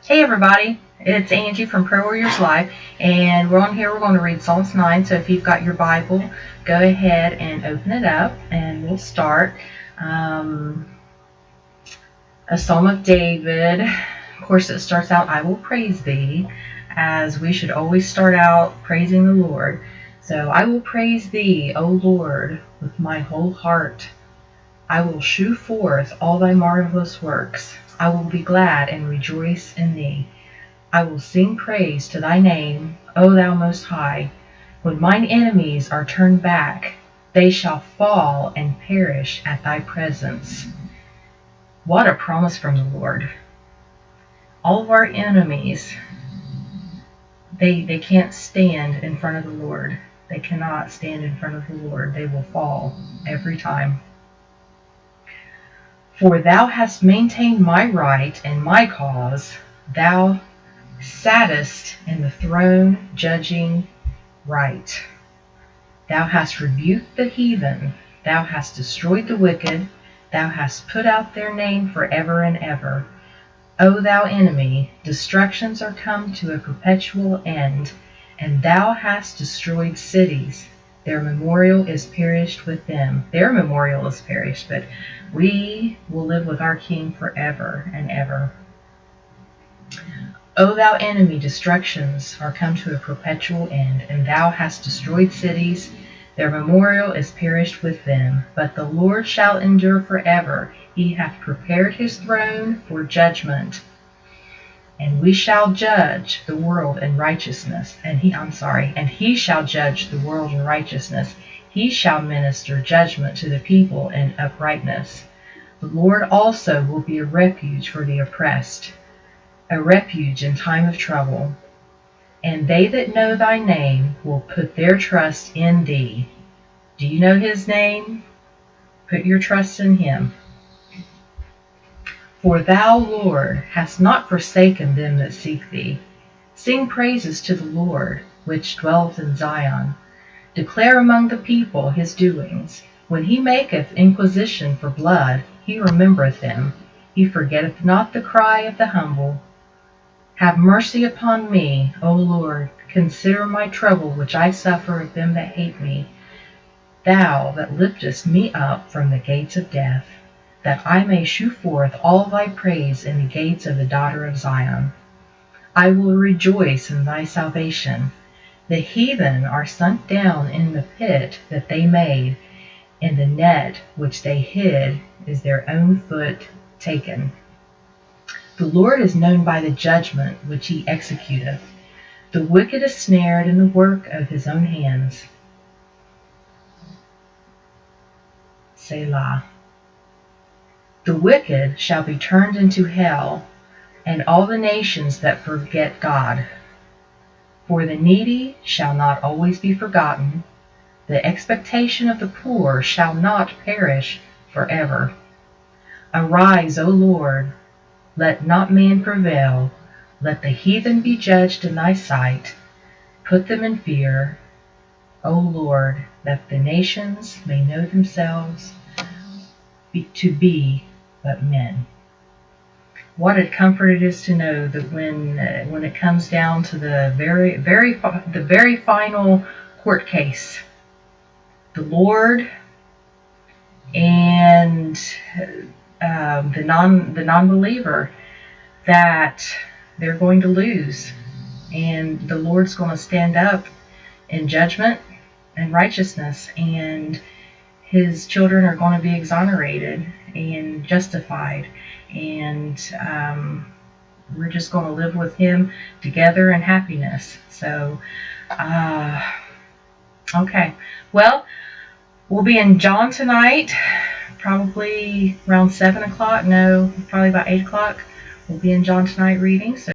Hey everybody, it's Angie from Prayer Warriors Live, and we're going to read Psalms 9. So if you've got your Bible, go ahead and open it up and we'll start. A Psalm of David. Of course, it starts out, I will praise thee, as we should always start out praising the Lord. So I will praise thee, O Lord, with my whole heart. I will shew forth all thy marvelous works. I will be glad and rejoice in thee. I will sing praise to thy name, O thou most high. When mine enemies are turned back, they shall fall and perish at thy presence. What a promise from the Lord. All of our enemies, they can't stand in front of the Lord. They cannot stand in front of the Lord. They will fall every time. For thou hast maintained my right and my cause. Thou sattest in the throne, judging right. Thou hast rebuked the heathen. Thou hast destroyed the wicked. Thou hast put out their name forever and ever. O thou enemy, destructions are come to a perpetual end, and thou hast destroyed cities. Their memorial is perished with them. Their memorial is perished, but we will live with our King forever and ever. O thou enemy, destructions are come to a perpetual end, and thou hast destroyed cities. Their memorial is perished with them. But the Lord shall endure forever. He hath prepared his throne for judgment, and we shall judge the world in righteousness. And he shall judge the world in righteousness. He shall minister judgment to the people in uprightness. The Lord also will be a refuge for the oppressed, a refuge in time of trouble. And they that know thy name will put their trust in thee. Do you know his name? Put your trust in him. For thou, Lord, hast not forsaken them that seek thee. Sing praises to the Lord, which dwelleth in Zion. Declare among the people his doings. When he maketh inquisition for blood, he remembereth them. He forgetteth not the cry of the humble. Have mercy upon me, O Lord. Consider my trouble which I suffer of them that hate me. Thou that liftest me up from the gates of death, that I may shew forth all thy praise in the gates of the daughter of Zion. I will rejoice in thy salvation. The heathen are sunk down in the pit that they made, and the net which they hid is their own foot taken. The Lord is known by the judgment which he executeth. The wicked is snared in the work of his own hands. Selah. The wicked shall be turned into hell, and all the nations that forget God. For the needy shall not always be forgotten. The expectation of the poor shall not perish forever. Arise, O Lord, let not man prevail. Let the heathen be judged in thy sight. Put them in fear, O Lord, that the nations may know themselves to be but men. What a comfort it is to know that when it comes down to the very final court case, the Lord and the non-believer, that they're going to lose, and the Lord's going to stand up in judgment and righteousness, and his children are going to be exonerated and justified, and we're just going to live with him together in happiness. So okay, well, we'll be in John tonight, probably around 7 o'clock. No, probably about 8 o'clock. We'll be in John tonight reading. So